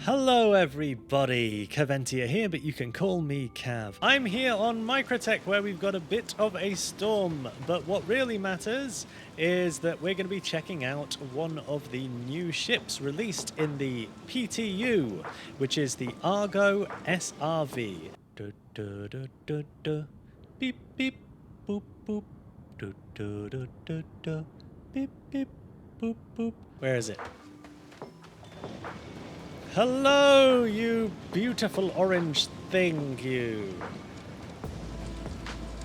Hello everybody, Caventia here, but you can call me Cav. I'm here on Microtech where we've got a bit of a storm, but what really matters is that we're going to be checking out one of the new ships released in the PTU, which is the ARGO SRV. Beep beep boop boop. Beep beep boop boop. Where is it? Hello, you beautiful orange thing, you.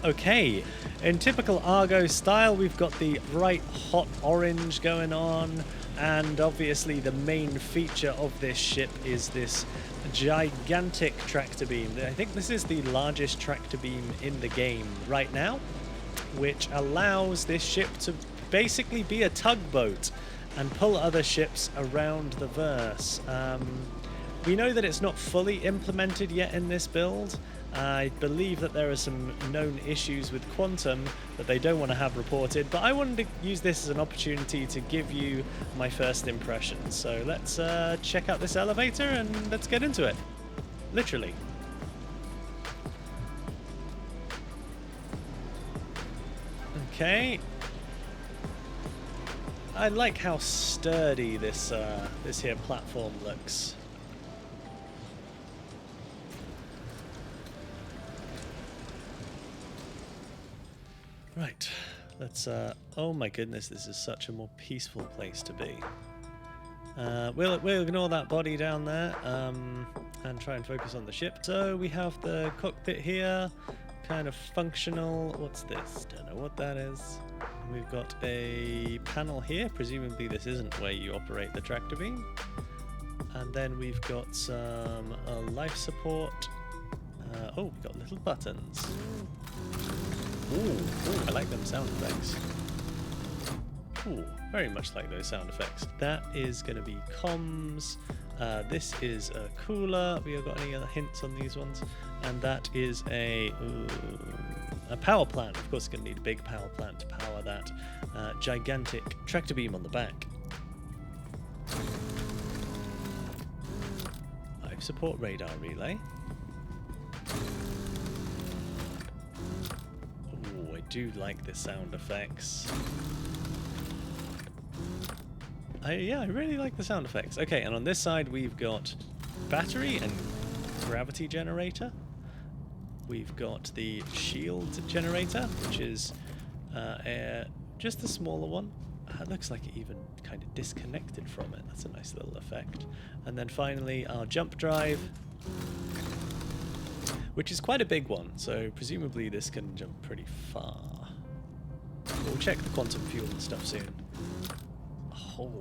Okay, in typical Argo style, we've got the bright hot orange going on, and obviously the main feature of this ship is this gigantic tractor beam. I think this is the largest tractor beam in the game right now, which allows this ship to basically be a tugboat and pull other ships around the verse. We know that it's not fully implemented yet in this build. I believe that there are some known issues with Quantum that they don't want to have reported, but I wanted to use this as an opportunity to give you my first impressions. So let's check out this elevator and let's get into it. Literally. Okay. I like how sturdy this this here platform looks. Right, let's. Oh my goodness, this is such a more peaceful place to be. We'll ignore that body down there and try and focus on the ship. So we have the cockpit here, kind of functional. What's this? Don't know what that is. We've got a panel here. Presumably this isn't where you operate the tractor beam. And then we've got some life support. Oh, we've got little buttons. Ooh, I like them sound effects. Ooh, very much like those sound effects. That is going to be comms. This is a cooler. We have got any other hints on these ones? And that is a power plant. Of course, it's going to need a big power plant to power that gigantic tractor beam on the back. Life support radar relay. Ooh, I do like the sound effects. Yeah, I really like the sound effects. Okay, and on this side we've got battery and gravity generator. We've got the shield generator, which is just a smaller one. It looks like it even kind of disconnected from it. That's a nice little effect. And then finally our jump drive, which is quite a big one, so presumably this can jump pretty far. We'll check the quantum fuel and stuff soon. Oh.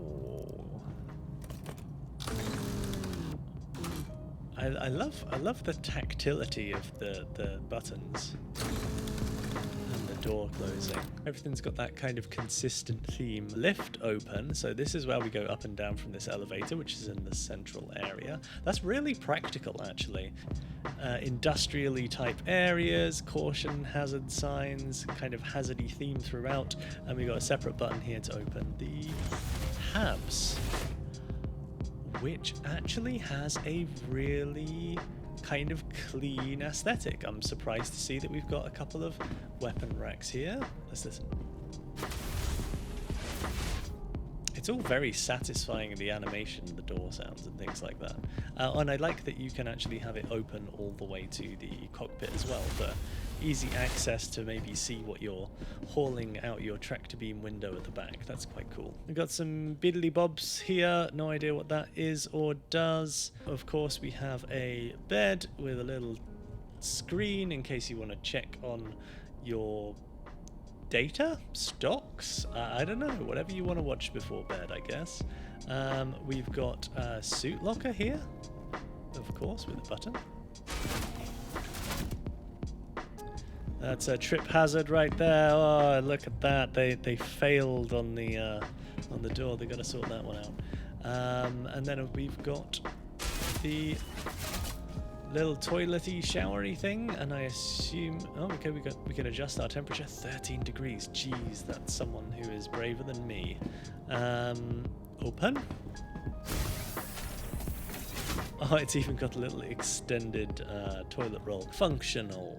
I love the tactility of the buttons and the door closing. Everything's got that kind of consistent theme. Lift open, so this is where we go up and down from this elevator, which is in the central area. That's really practical, actually. Industrially type areas, caution, hazard signs, kind of hazardy theme throughout, and we've got a separate button here to open the tabs, which actually has a really kind of clean aesthetic. I'm surprised to see that we've got a couple of weapon racks here. Let's listen. It's all very satisfying in the animation, the door sounds and things like that. And I like that you can actually have it open all the way to the cockpit as well for easy access to maybe see what you're hauling out your tractor beam window at the back. That's quite cool. We've got some biddly bobs here. No idea what that is or does. Of course, we have a bed with a little screen in case you want to check on your data, stocks, I don't know, whatever you want to watch before bed, I guess. We've got a suit locker here, of course, with a button. That's a trip hazard right there. Oh, look at that. They failed on the door. They got to sort that one out. And then we've got the little toilety showery thing, and I assume okay, we can adjust our temperature. 13 degrees. Jeez, that's someone who is braver than me. Open. Oh, it's even got a little extended toilet roll. Functional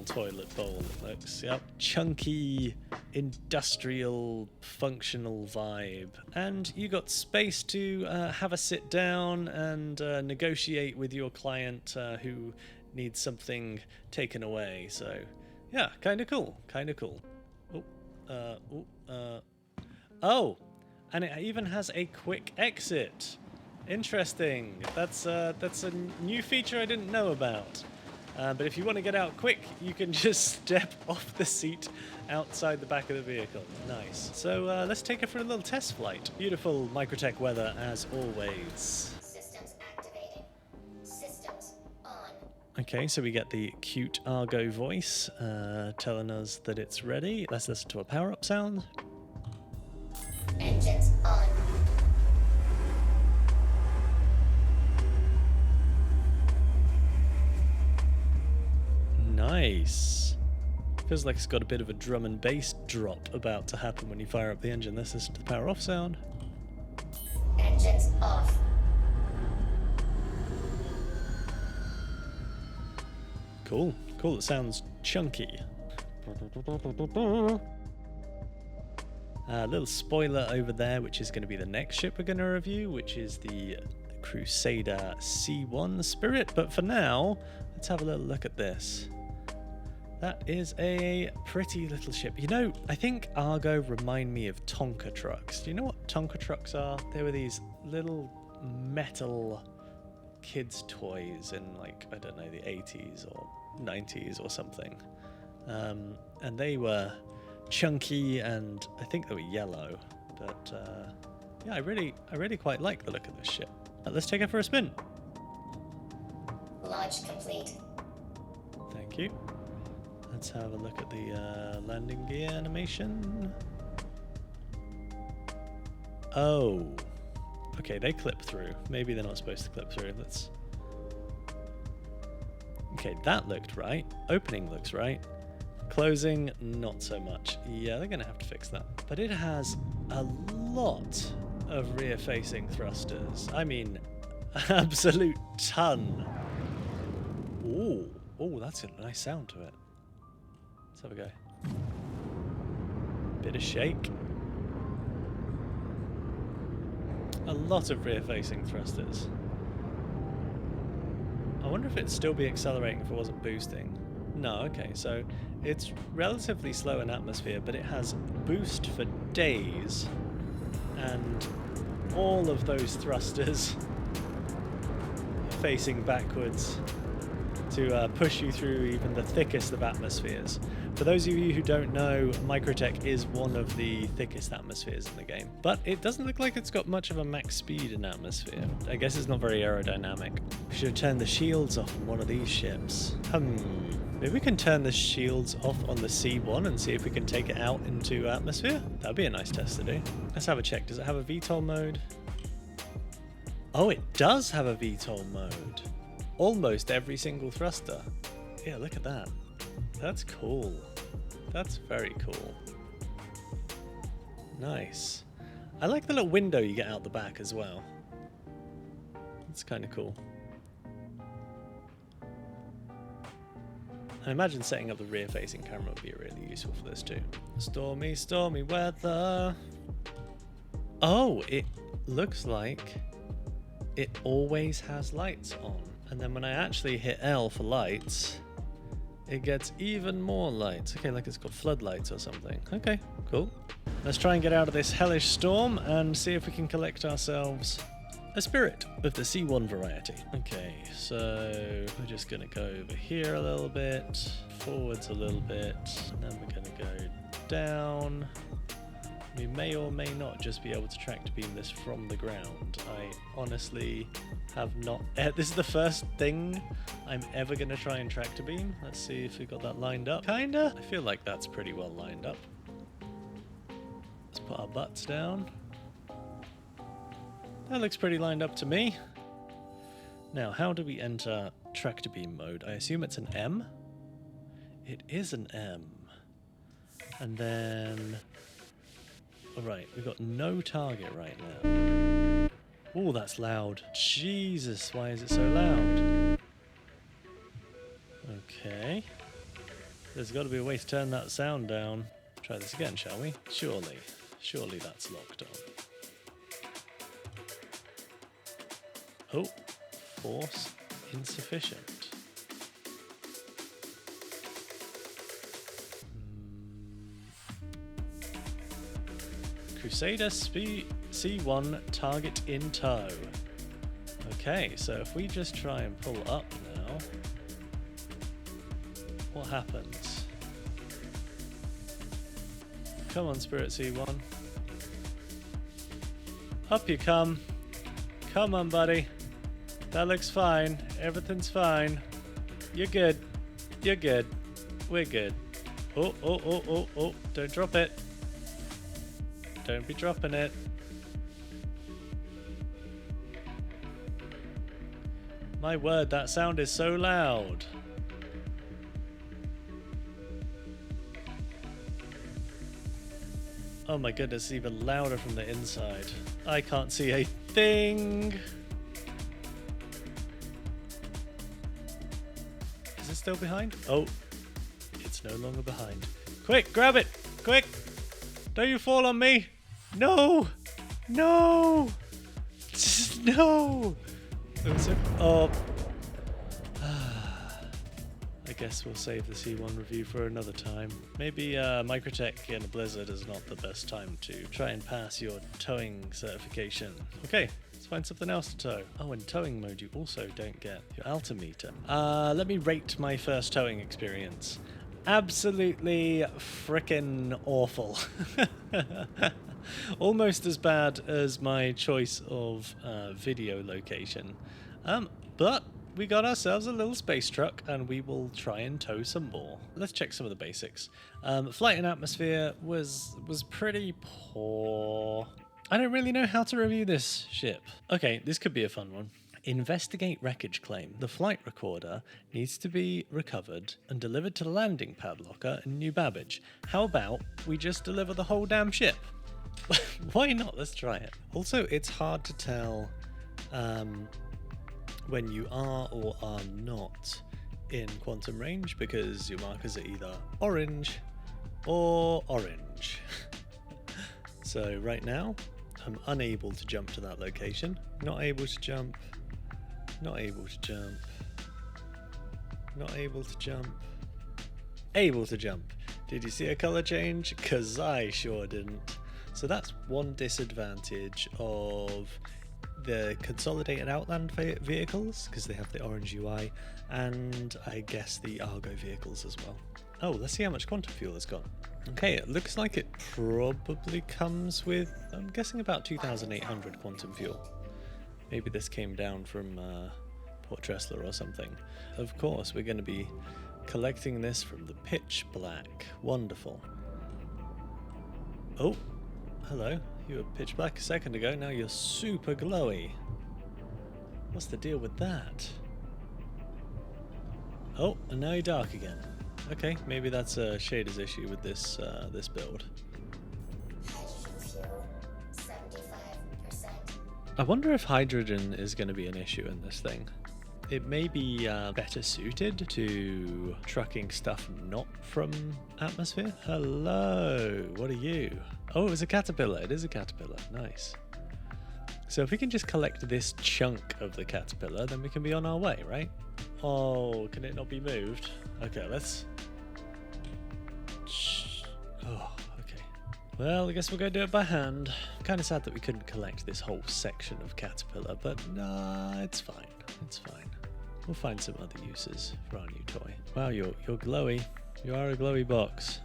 toilet bowl, it looks. Yep. Chunky, industrial, functional vibe. And you got space to have a sit down and negotiate with your client who needs something taken away. So, yeah, kind of cool. Oh, and it even has a quick exit. Interesting. That's a new feature I didn't know about. But if you want to get out quick, you can just step off the seat outside the back of the vehicle. Nice. So let's take it for a little test flight. Beautiful Microtech weather as always. Systems activating. Systems on. Okay, so we get the cute Argo voice telling us that it's ready. Let's listen to a power-up sound. Engines on. Nice. Feels like it's got a bit of a drum and bass drop about to happen when you fire up the engine. Let's listen to the power off sound. Engines off. Cool. It sounds chunky. A little spoiler over there, which is going to be the next ship we're going to review, which is the Crusader C1 Spirit. But for now, let's have a little look at this. That is a pretty little ship. You know, I think Argo remind me of Tonka trucks. Do you know what Tonka trucks are? They were these little metal kids' toys in, like, I don't know, the 80s or 90s or something. And they were chunky and I think they were yellow. But yeah, I really quite like the look of this ship. Let's take it for a spin. Launch complete. Thank you. Let's have a look at the landing gear animation. Oh. Okay, they clip through. Maybe they're not supposed to clip through. Let's... Okay, that looked right. Opening looks right. Closing, not so much. Yeah, they're going to have to fix that. But it has a lot of rear-facing thrusters. I mean, absolute ton. Ooh. Oh, that's a nice sound to it. Let's have a go. Bit of shake. A lot of rear-facing thrusters. I wonder if it'd still be accelerating if it wasn't boosting. No, okay, so it's relatively slow in atmosphere, but it has boost for days, and all of those thrusters facing backwards to push you through even the thickest of atmospheres. For those of you who don't know, Microtech is one of the thickest atmospheres in the game, but it doesn't look like it's got much of a max speed in atmosphere. I guess it's not very aerodynamic. We should have turned the shields off on one of these ships. Maybe we can turn the shields off on the C1 and see if we can take it out into atmosphere. That'd be a nice test to do. Let's have a check. Does it have a VTOL mode? Oh, it does have a VTOL mode. Almost every single thruster. Yeah, look at that. That's cool. That's very cool. Nice. I like the little window you get out the back as well. It's kind of cool. I imagine setting up the rear-facing camera would be really useful for this too. Stormy, stormy weather. Oh, it looks like it always has lights on. And then when I actually hit L for lights, it gets even more lights. Okay, like it's got floodlights or something. Okay, cool. Let's try and get out of this hellish storm and see if we can collect ourselves a spirit of the C1 variety. Okay, so we're just gonna go over here a little bit, forwards a little bit, and then we're gonna go down. We may or may not just be able to tractor beam this from the ground. I honestly have not... This is the first thing I'm ever going to try and tractor beam. Let's see if we got that lined up. Kinda. I feel like that's pretty well lined up. Let's put our butts down. That looks pretty lined up to me. Now, how do we enter tractor beam mode? I assume it's an M? It is an M. And then... Alright, we've got no target right now. Oh, that's loud. Jesus, why is it so loud? Okay. There's got to be a way to turn that sound down. Try this again, shall we? Surely. Surely that's locked on. Oh, force insufficient. Crusader C1 target in tow. Okay, so if we just try and pull up now, what happens? Come on, Spirit C1. Up you come. Come on, buddy. That looks fine. Everything's fine. You're good. You're good. We're good. Oh, oh, oh, oh, oh. Don't drop it. Don't be dropping it. My word, that sound is so loud. Oh my goodness, it's even louder from the inside. I can't see a thing. Is it still behind? Oh, it's no longer behind. Quick, grab it! Quick! Don't you fall on me! No! No! No! Oh. I guess we'll save the C1 review for another time. Maybe Microtech in a blizzard is not the best time to try and pass your towing certification. Okay, let's find something else to tow. Oh, in towing mode you also don't get your altimeter. Let me rate my first towing experience. Absolutely frickin' awful. Almost as bad as my choice of video location. But we got ourselves a little space truck and we will try and tow some more. Let's check some of the basics. Flight and atmosphere was pretty poor. I don't really know how to review this ship. Okay, this could be a fun one. Investigate wreckage claim. The flight recorder needs to be recovered and delivered to the landing pad locker in New Babbage. How about we just deliver the whole damn ship? Why not? Let's try it. Also, it's hard to tell when you are or are not in quantum range because your markers are either orange or orange. So right now, I'm unable to jump to that location. Not able to jump. Not able to jump. Not able to jump. Able to jump. Did you see a color change? Because I sure didn't. So that's one disadvantage of the consolidated Outland vehicles, because they have the orange UI, and I guess the Argo vehicles as well. Oh, let's see how much quantum fuel it's got. Okay, it looks like it probably comes with, I'm guessing about 2,800 quantum fuel. Maybe this came down from Port Tressler or something. Of course, we're going to be collecting this from the pitch black. Wonderful. Oh, hello. You were pitch black a second ago, now you're super glowy. What's the deal with that? Oh, and now you're dark again. Okay, maybe that's a shader's issue with this this build. Hydrogen fuel, 75%. I wonder if hydrogen is going to be an issue in this thing. It may be better suited to trucking stuff not from atmosphere. Hello, what are you? Oh, it's a caterpillar. It is a caterpillar. Nice. So if we can just collect this chunk of the caterpillar, then we can be on our way, right? Oh, can it not be moved? Okay, let's... Oh, okay. Well, I guess we're going to do it by hand. Kind of sad that we couldn't collect this whole section of caterpillar, but nah, it's fine. It's fine. We'll find some other uses for our new toy. Wow, you're glowy. You are a glowy box.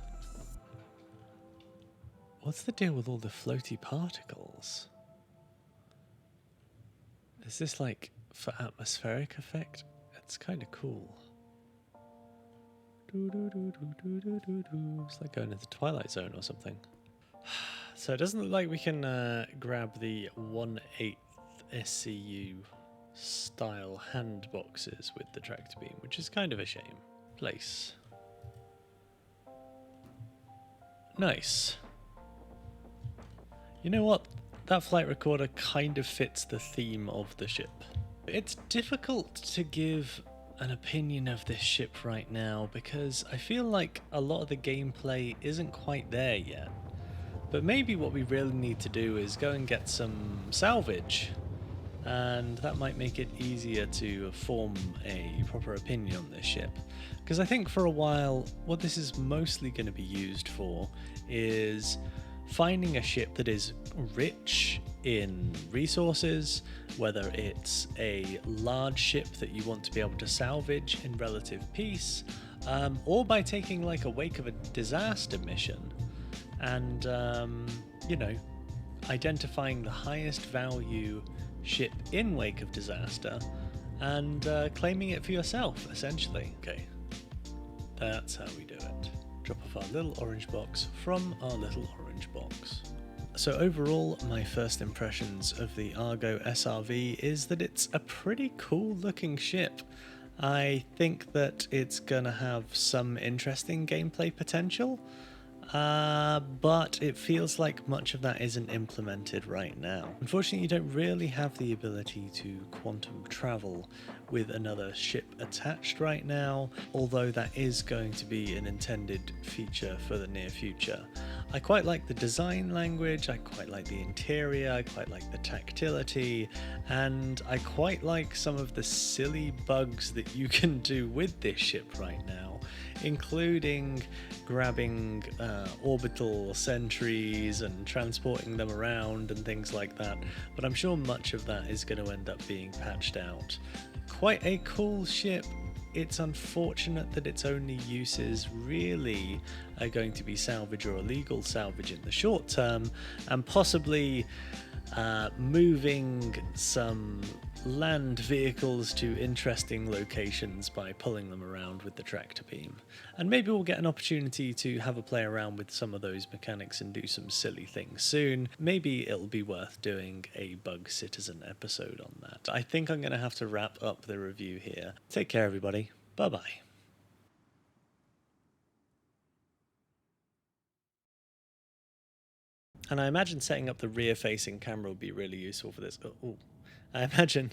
What's the deal with all the floaty particles? Is this like for atmospheric effect? It's kind of cool. It's like going into the Twilight Zone or something. So it doesn't look like we can grab the 1/8 SCU style hand boxes with the tractor beam, which is kind of a shame. Place. Nice. You know what? that flight recorder kind of fits the theme of the ship. It's difficult to give an opinion of this ship right now because I feel like a lot of the gameplay isn't quite there yet. But maybe what we really need to do is go and get some salvage, and that might make it easier to form a proper opinion on this ship. Because I think for a while what this is mostly going to be used for is finding a ship that is rich in resources, whether it's a large ship that you want to be able to salvage in relative peace, or by taking like a wake of a disaster mission and, you know, identifying the highest value ship in wake of disaster and claiming it for yourself, essentially. Okay, that's how we do it. Drop off our little orange box from our little orange box. So overall, my first impressions of the ARGO SRV is that it's a pretty cool looking ship. I think that it's gonna have some interesting gameplay potential, but it feels like much of that isn't implemented right now. Unfortunately, you don't really have the ability to quantum travel with another ship attached right now, although that is going to be an intended feature for the near future. I quite like the design language, I quite like the interior, I quite like the tactility, and I quite like some of the silly bugs that you can do with this ship right now, including grabbing orbital sentries and transporting them around and things like that, but I'm sure much of that is going to end up being patched out. Quite a cool ship. It's unfortunate that its only uses really are going to be salvage or illegal salvage in the short term, and possibly moving some land vehicles to interesting locations by pulling them around with the tractor beam. And maybe we'll get an opportunity to have a play around with some of those mechanics and do some silly things soon. Maybe it'll be worth doing a Bug Citizen episode on that. I think I'm going to have to wrap up the review here. Take care, everybody. Bye-bye. And I imagine setting up the rear-facing camera would be really useful for this. Oh, I imagine.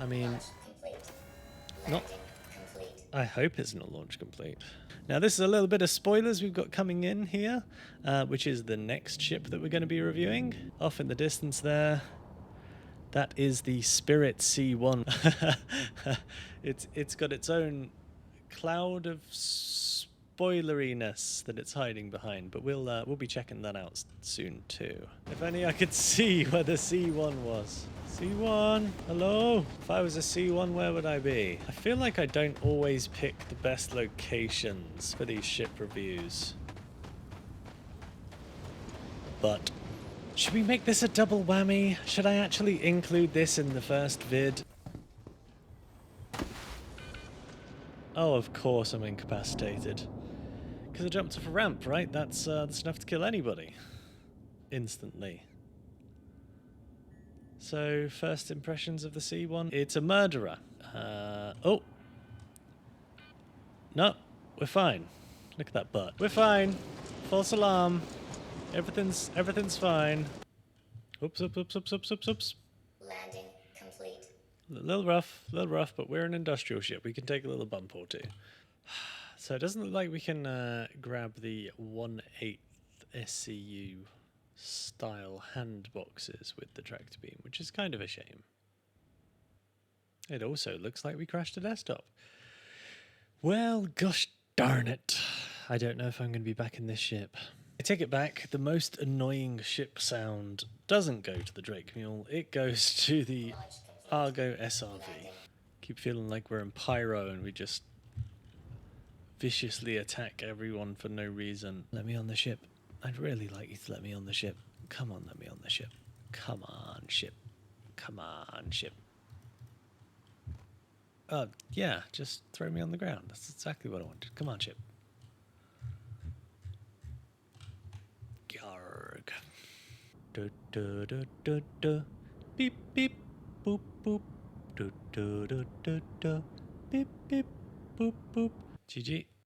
I mean, not. I hope it's not launch complete. Now, this is a little bit of spoilers we've got coming in here, which is the next ship that we're going to be reviewing. Off in the distance there, that is the Spirit C1. It's got its own cloud of spoileriness that it's hiding behind, but we'll be checking that out soon too. If only I could see where the C1 was. C1, hello? If I was a C1, where would I be? I feel like I don't always pick the best locations for these ship reviews. But should we make this a double whammy? Should I actually include this in the first vid? Oh, of course I'm incapacitated. Because I jumped off a ramp, right? That's enough to kill anybody. Instantly. So, first impressions of the C1. It's a murderer. Oh. No, we're fine. Look at that butt. We're fine. False alarm. Everything's fine. Oops, oops, oops, oops, oops, oops, oops. Landing complete. A little rough, but we're an industrial ship. We can take a little bump or two. So it doesn't look like we can grab the 1/8 SCU style hand boxes with the tractor beam, which is kind of a shame. It also looks like we crashed a desktop. Well, gosh darn it. I don't know if I'm going to be back in this ship. I take it back. The most annoying ship sound doesn't go to the Drake Mule. It goes to the ARGO SRV. Keep feeling like we're in Pyro and we just viciously attack everyone for no reason. Let me on the ship. I'd really like you to let me on the ship. Come on, let me on the ship. Come on, ship. Come on, ship. Yeah, just throw me on the ground. That's exactly what I wanted. Come on, ship. Yarg. Du, du, du, du, du. Beep, beep, boop, boop. Du, du, du, du, du. Beep, beep, boop, boop. GG.